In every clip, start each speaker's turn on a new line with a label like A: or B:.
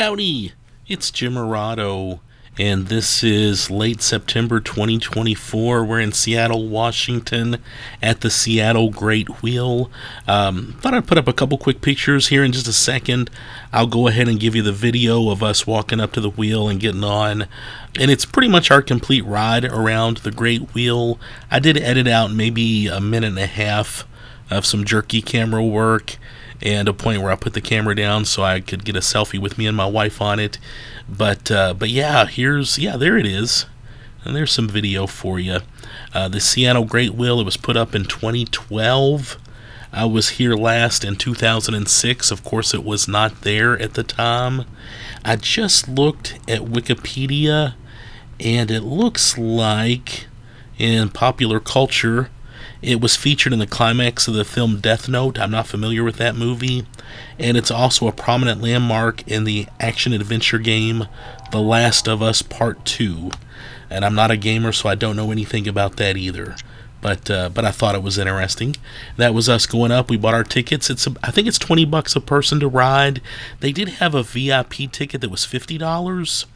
A: Howdy, it's Jim Arado, and this is late September 2024. We're in Seattle, Washington, at the Seattle Great Wheel. Thought I'd put up a couple quick pictures here in just a second. I'll go ahead and give you the video of us walking up to the wheel and getting on. And it's pretty much our complete ride around the Great Wheel. I did edit out maybe a minute and a half of some jerky camera work and a point where I put the camera down so I could get a selfie with me and my wife on it. But yeah, there it is. And there's some video for you. The Seattle Great Wheel, it was put up in 2012. I was here last in 2006. Of course, it was not there at the time. I just looked at Wikipedia, and it looks like in popular culture, it was featured in the climax of the film Death Note. I'm not familiar with that movie. And it's also a prominent landmark in the action-adventure game The Last of Us Part 2. And I'm not a gamer, so I don't know anything about that either. But I thought it was interesting. That was us going up. We bought our tickets. I think it's $20 a person to ride. They did have a VIP ticket that was $50.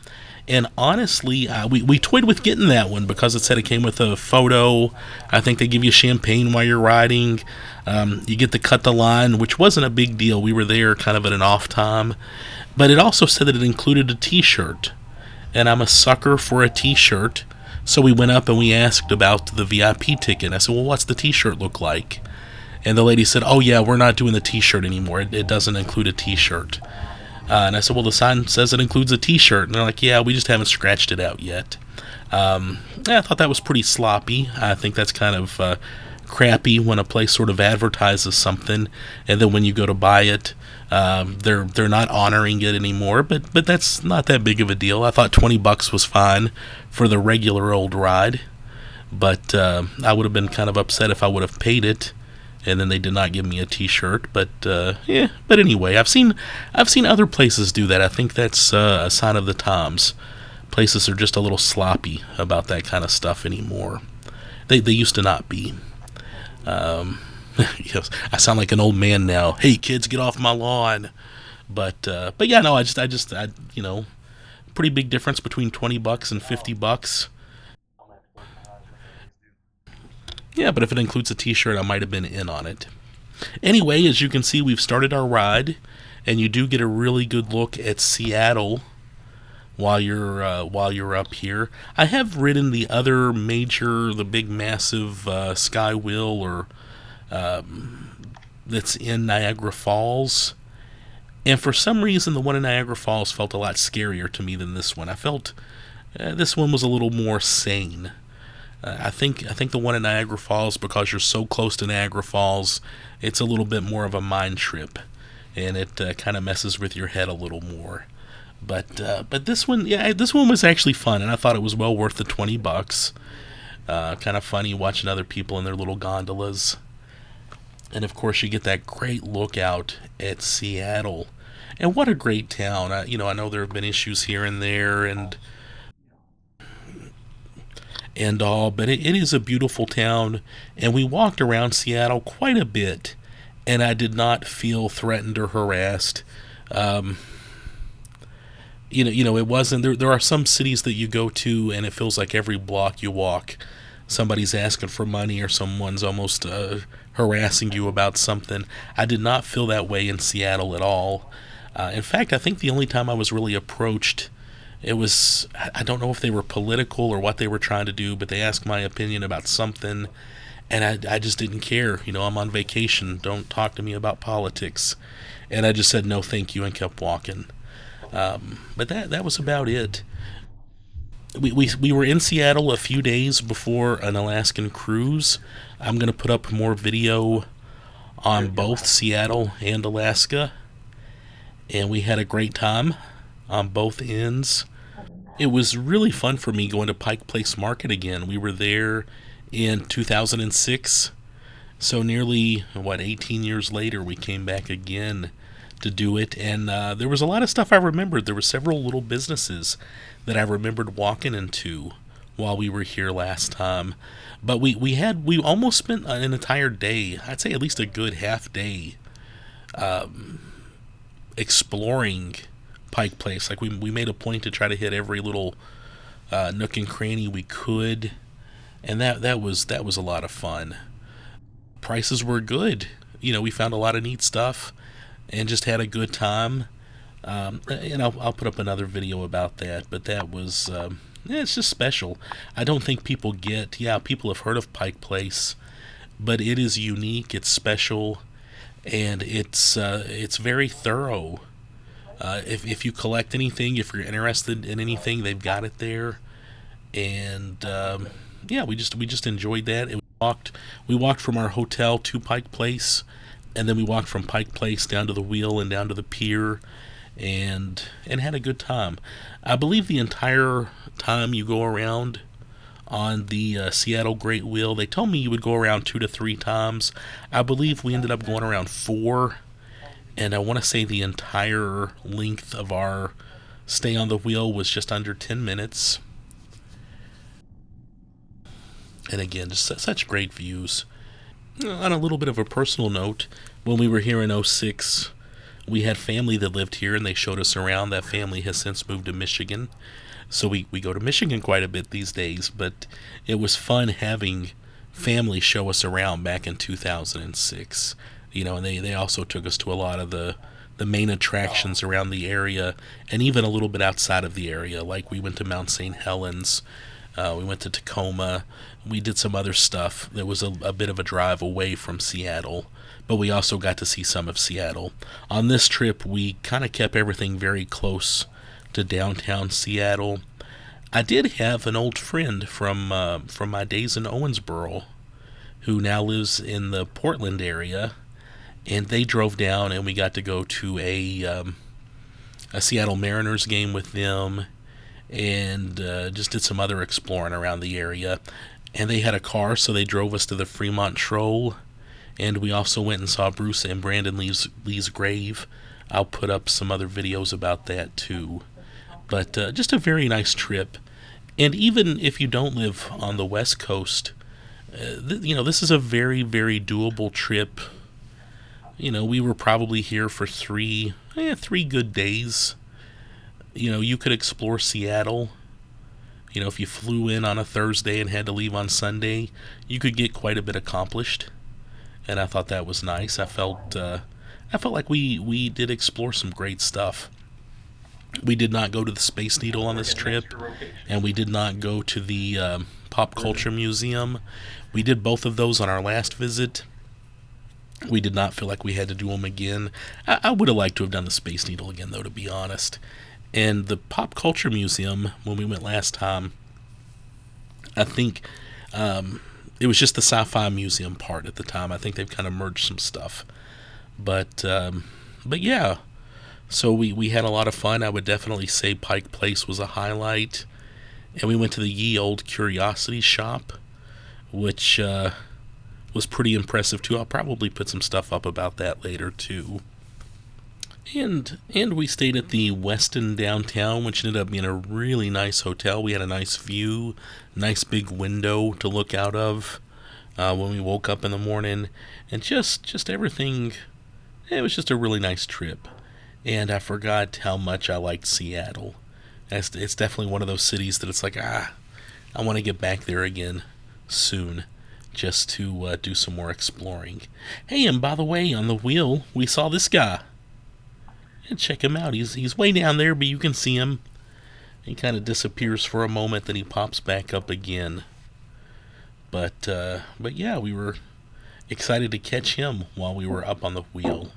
A: And honestly, we toyed with getting that one because it said it came with a photo. I think they give you champagne while you're riding. You get to cut the line, which wasn't a big deal. We were there kind of at an off time. But it also said that it included a t-shirt. And I'm a sucker for a t-shirt. So we went up and we asked about the VIP ticket. I said, well, what's the t-shirt look like? And the lady said, oh yeah, we're not doing the t-shirt anymore. It doesn't include a t-shirt. And I said, well, the sign says it includes a t-shirt. And they're like, yeah, we just haven't scratched it out yet. I thought that was pretty sloppy. I think that's kind of crappy when a place sort of advertises something, and then when you go to buy it, they're not honoring it anymore. But that's not that big of a deal. I thought $20 was fine for the regular old ride. But I would have been kind of upset if I would have paid it and then they did not give me a t-shirt. But yeah, but anyway, I've seen other places do that. I think that's a sign of the times. Places are just a little sloppy about that kind of stuff anymore. They used to not be. Yes, I sound like an old man now. Hey kids, get off my lawn. But yeah, no, I pretty big difference between $20 and $50. Yeah, but if it includes a t-shirt, I might have been in on it. Anyway, as you can see, we've started our ride, and you do get a really good look at Seattle while you're up here. I have ridden the other the big massive Sky Wheel or that's in Niagara Falls, and for some reason the one in Niagara Falls felt a lot scarier to me than this one. I felt this one was a little more sane. I think the one in Niagara Falls, because you're so close to Niagara Falls, it's a little bit more of a mind trip, and it kind of messes with your head a little more. But this one, yeah, this one was actually fun, and I thought it was well worth the $20. Kind of funny watching other people in their little gondolas, and of course you get that great look out at Seattle, and what a great town. I know there have been issues here and there, and all, but it is a beautiful town, and we walked around Seattle quite a bit, and I did not feel threatened or harassed. It wasn't. There are some cities that you go to, and it feels like every block you walk, somebody's asking for money or someone's almost harassing you about something. I did not feel that way in Seattle at all. In fact, I think the only time I was really approached, I don't know if they were political or what they were trying to do, but they asked my opinion about something, and I just didn't care. I'm on vacation. Don't talk to me about politics. And I just said no thank you and kept walking. But that was about it. We were in Seattle a few days before an Alaskan cruise. I'm going to put up more video on both Seattle and Alaska. And we had a great time on both ends. It was really fun for me going to Pike Place Market again. We were there in 2006. So nearly, 18 years later, we came back again to do it. And there was a lot of stuff I remembered. There were several little businesses that I remembered walking into while we were here last time. But we almost spent an entire day, I'd say at least a good half day, exploring Pike Place. Like we made a point to try to hit every little nook and cranny we could, and that was a lot of fun. Prices were good. We found a lot of neat stuff and just had a good time. And I'll put up another video about that, but that was it's just special. I don't think people get. Yeah, people have heard of Pike Place, but it is unique. It's special, and it's very thorough. If you collect anything, if you're interested in anything, they've got it there. And yeah, we just enjoyed that. We walked from our hotel to Pike Place, and then we walked from Pike Place down to the wheel and down to the pier, and had a good time. I believe the entire time you go around on the Seattle Great Wheel, they told me you would go around 2 to 3 times. I believe we ended up going around 4, and I want to say the entire length of our stay on the wheel was just under 10 minutes. And again, just such great views. On a little bit of a personal note, when we were here in '06, we had family that lived here, and they showed us around. That family has since moved to Michigan, so we go to Michigan quite a bit these days, but it was fun having family show us around back in 2006. And they also took us to a lot of the main attractions around the area, and even a little bit outside of the area. Like we went to Mount St. Helens, we went to Tacoma, we did some other stuff. There was a bit of a drive away from Seattle, but we also got to see some of Seattle. On this trip, we kind of kept everything very close to downtown Seattle. I did have an old friend from my days in Owensboro who now lives in the Portland area, and they drove down, and we got to go to a Seattle Mariners game with them, and just did some other exploring around the area. And they had a car, so they drove us to the Fremont Troll, and we also went and saw Bruce and Brandon Lee's grave. I'll put up some other videos about that too. But just a very nice trip. And even if you don't live on the West Coast, this is a very, very doable trip. We were probably here for 3 good days. You could explore Seattle. If you flew in on a Thursday and had to leave on Sunday, you could get quite a bit accomplished. And I thought that was nice. I felt like we did explore some great stuff. We did not go to the Space Needle on this trip, and we did not go to the Pop Culture Museum. We did both of those on our last visit. We did not feel like we had to do them again. I would have liked to have done the Space Needle again, though, to be honest. And the Pop Culture Museum, when we went last time, I think it was just the Sci-Fi Museum part at the time. I think they've kind of merged some stuff. But yeah, so we had a lot of fun. I would definitely say Pike Place was a highlight. And we went to the Ye Old Curiosity Shop, which was pretty impressive too. I'll probably put some stuff up about that later too. And we stayed at the Westin downtown, which ended up being a really nice hotel. We had a nice view, nice big window to look out of when we woke up in the morning, and just everything. It was just a really nice trip. And I forgot how much I liked Seattle. It's definitely one of those cities that it's like, I want to get back there again soon, just to do some more exploring. Hey, and by the way, on the wheel, we saw this guy. And check him out. He's way down there, but you can see him. He kind of disappears for a moment, then he pops back up again. But yeah, we were excited to catch him while we were up on the wheel.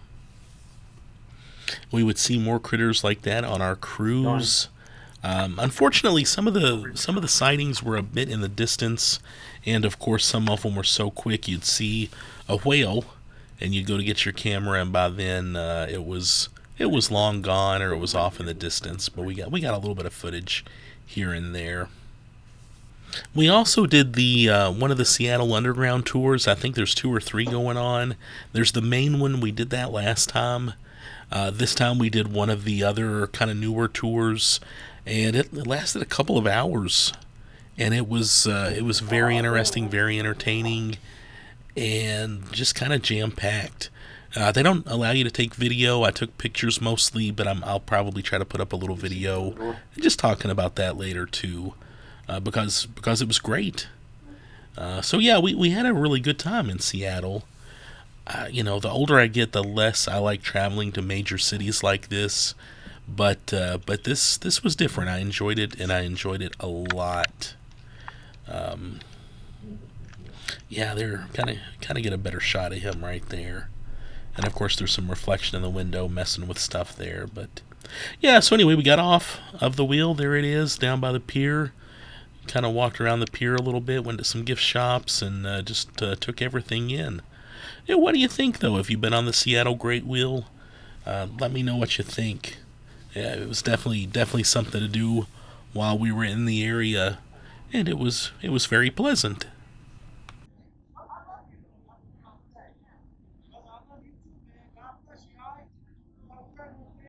A: We would see more critters like that on our cruise. Unfortunately, some of the sightings were a bit in the distance, and of course, some of them were so quick you'd see a whale, and you'd go to get your camera, and by then it was long gone, or it was off in the distance. But we got a little bit of footage here and there. We also did the one of the Seattle Underground tours. I think there's 2 or 3 going on. There's the main one. We did that last time. This time we did one of the other kind of newer tours, and it lasted a couple of hours, and it was very interesting, very entertaining, and just kind of jam-packed. They don't allow you to take video. I took pictures mostly, but I'll probably try to put up a little video and just talking about that later too, because it was great. So yeah, we had a really good time in Seattle. The older I get, the less I like traveling to major cities like this. But this was different. I enjoyed it, and I enjoyed it a lot. Um, yeah, they're kind of get a better shot of him right there. And of course, there's some reflection in the window messing with stuff there. But yeah, so anyway, we got off of the wheel. There it is, down by the pier. Kind of walked around the pier a little bit, went to some gift shops, and just took everything in. Yeah, what do you think, though? Have you been on the Seattle Great Wheel? Let me know what you think. Yeah, it was definitely something to do while we were in the area, and it was very pleasant.